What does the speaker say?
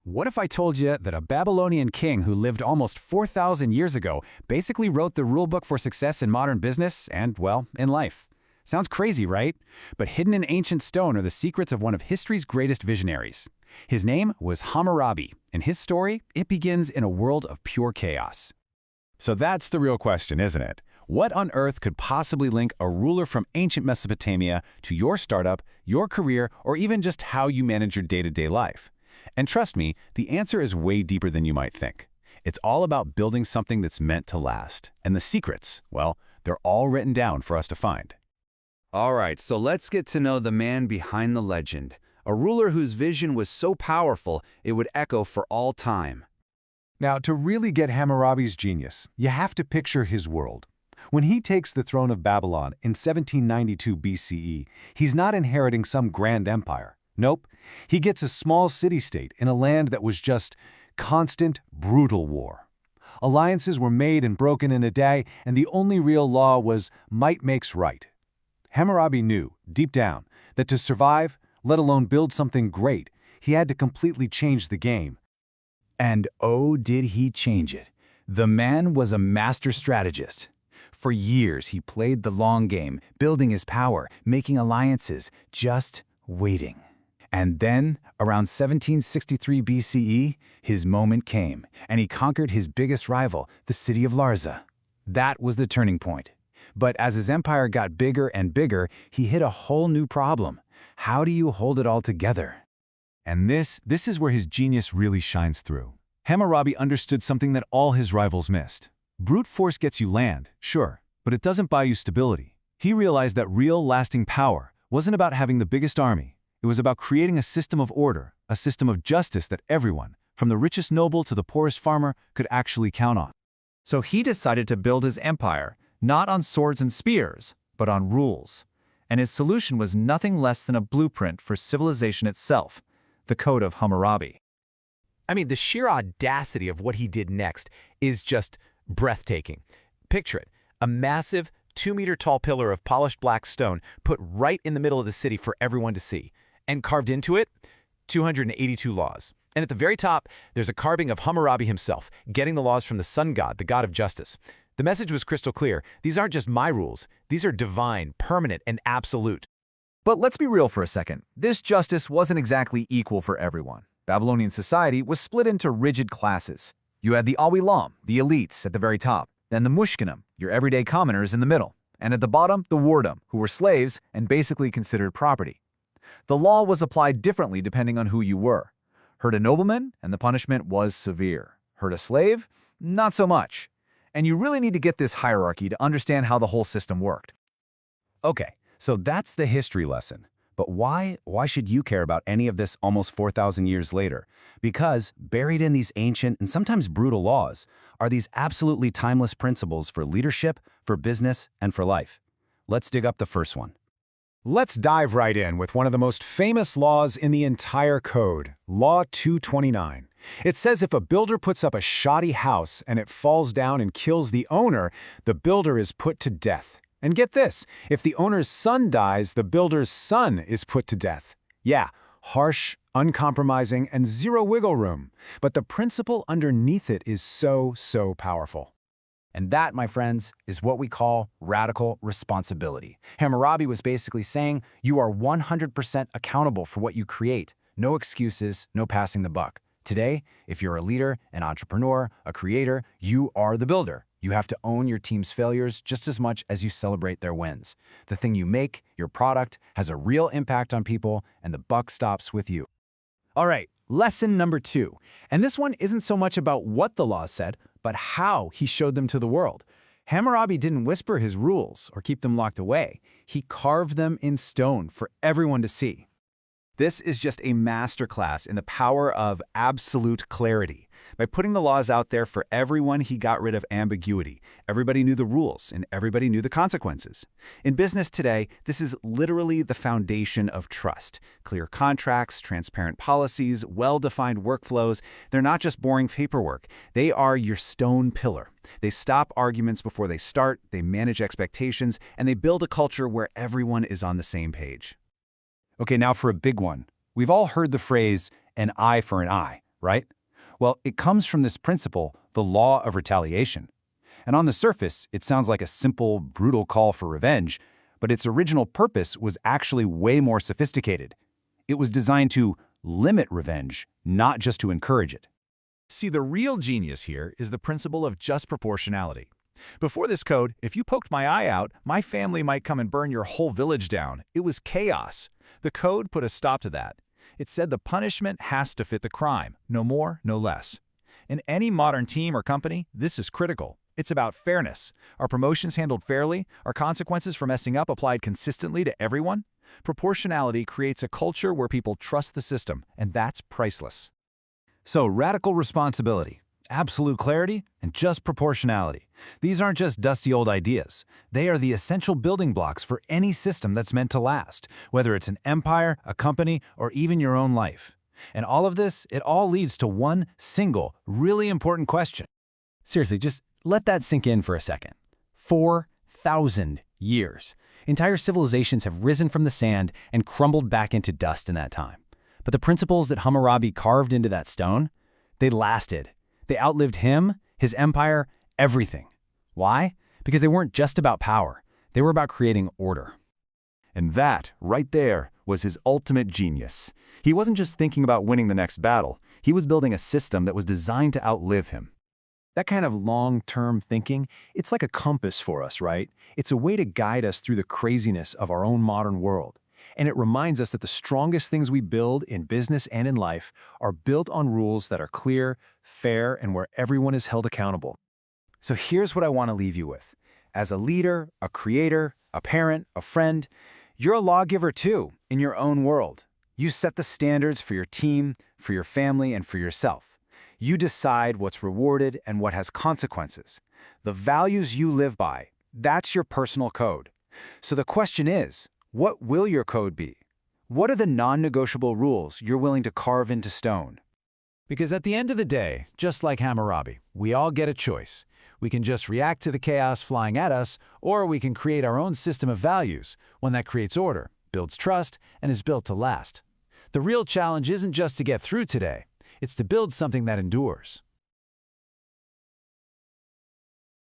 What if I told you that a Babylonian king who lived almost 4,000 years ago basically wrote the rulebook for success in modern business and, well, in life? Sounds crazy, right? But hidden in ancient stone are the secrets of one of history's greatest visionaries. His name was Hammurabi, and his story, it begins in a world of pure chaos. So that's the real question, isn't it? What on earth could possibly link a ruler from ancient Mesopotamia to your startup, your career, or even just how you manage your day-to-day life? And trust me, the answer is way deeper than you might think. It's all about building something that's meant to last. And the secrets, well, they're all written down for us to find. All right, so let's get to know the man behind the legend, a ruler whose vision was so powerful it would echo for all time. Now, to really get Hammurabi's genius, you have to picture his world. When he takes the throne of Babylon in 1792 BCE, he's not inheriting some grand empire. Nope, he gets a small city-state in a land that was just constant, brutal war. Alliances were made and broken in a day, and the only real law was might makes right. Hammurabi knew, deep down, that to survive, let alone build something great, he had to completely change the game. And oh, did he change it. The man was a master strategist. For years, he played the long game, building his power, making alliances, just waiting. And then, around 1763 BCE, his moment came, and he conquered his biggest rival, the city of Larsa. That was the turning point. But as his empire got bigger and bigger, he hit a whole new problem. How do you hold it all together? And this is where his genius really shines through. Hammurabi understood something that all his rivals missed. Brute force gets you land, sure, but it doesn't buy you stability. He realized that real, lasting power wasn't about having the biggest army. It was about creating a system of order, a system of justice that everyone, from the richest noble to the poorest farmer, could actually count on. So he decided to build his empire, not on swords and spears, but on rules. And his solution was nothing less than a blueprint for civilization itself, the Code of Hammurabi. I mean, the sheer audacity of what he did next is just breathtaking. Picture it, a massive 2-meter-tall pillar of polished black stone put right in the middle of the city for everyone to see. And carved into it, 282 laws. And at the very top, there's a carving of Hammurabi himself, getting the laws from the sun god, the god of justice. The message was crystal clear. These aren't just my rules. These are divine, permanent, and absolute. But let's be real for a second. This justice wasn't exactly equal for everyone. Babylonian society was split into rigid classes. You had the Awilam, the elites, at the very top, then the Mushkinim, your everyday commoners in the middle, and at the bottom, the Wardam, who were slaves and basically considered property. The law was applied differently depending on who you were. Hurt a nobleman, and the punishment was severe. Hurt a slave? Not so much. And you really need to get this hierarchy to understand how the whole system worked. Okay, so that's the history lesson. But why should you care about any of this almost 4,000 years later? Because buried in these ancient and sometimes brutal laws are these absolutely timeless principles for leadership, for business, and for life. Let's dig up the first one. Let's dive right in with one of the most famous laws in the entire code, Law 229. It says if a builder puts up a shoddy house and it falls down and kills the owner, the builder is put to death. And get this, if the owner's son dies, the builder's son is put to death. Yeah, harsh, uncompromising, and zero wiggle room. But the principle underneath it is so powerful. And that, my friends, is what we call radical responsibility. Hammurabi was basically saying you are 100% accountable for what you create. No excuses, no passing the buck. Today, if you're a leader, an entrepreneur, a creator, you are the builder. You have to own your team's failures just as much as you celebrate their wins. The thing you make, your product, has a real impact on people, and the buck stops with you. All right, lesson number 2. And this one isn't so much about what the law said, but how he showed them to the world. Hammurabi didn't whisper his rules or keep them locked away. He carved them in stone for everyone to see. This is just a masterclass in the power of absolute clarity. By putting the laws out there for everyone, he got rid of ambiguity. Everybody knew the rules, and everybody knew the consequences. In business today, this is literally the foundation of trust. Clear contracts, transparent policies, well-defined workflows. They're not just boring paperwork. They are your stone pillar. They stop arguments before they start, they manage expectations, and they build a culture where everyone is on the same page. Okay, now for a big one. We've all heard the phrase, an eye for an eye, right? Well, it comes from this principle, the law of retaliation. And on the surface, it sounds like a simple, brutal call for revenge, but its original purpose was actually way more sophisticated. It was designed to limit revenge, not just to encourage it. See, the real genius here is the principle of just proportionality. Before this code, if you poked my eye out, my family might come and burn your whole village down. It was chaos. The code put a stop to that. It said the punishment has to fit the crime, no more, no less. In any modern team or company, this is critical. It's about fairness. Are promotions handled fairly? Are consequences for messing up applied consistently to everyone? Proportionality creates a culture where people trust the system, and that's priceless. So, radical responsibility, absolute clarity, and just proportionality. These aren't just dusty old ideas. They are the essential building blocks for any system that's meant to last, whether it's an empire, a company, or even your own life. And all of this, it all leads to one single, really important question. Seriously, just let that sink in for a second. 4,000 years. Entire civilizations have risen from the sand and crumbled back into dust in that time. But the principles that Hammurabi carved into that stone, they lasted. They outlived him, his empire, everything. Why? Because they weren't just about power. They were about creating order. And that, right there, was his ultimate genius. He wasn't just thinking about winning the next battle. He was building a system that was designed to outlive him. That kind of long-term thinking, it's like a compass for us, right? It's a way to guide us through the craziness of our own modern world. And it reminds us that the strongest things we build in business and in life are built on rules that are clear, fair, and where everyone is held accountable. So here's what I want to leave you with. As a leader, a creator, a parent, a friend, you're a lawgiver too, in your own world. You set the standards for your team, for your family, and for yourself. You decide what's rewarded and what has consequences. The values you live by, that's your personal code. So the question is, what will your code be? What are the non-negotiable rules you're willing to carve into stone? Because at the end of the day, just like Hammurabi, we all get a choice. We can just react to the chaos flying at us, or we can create our own system of values, one that creates order, builds trust, and is built to last. The real challenge isn't just to get through today. It's to build something that endures.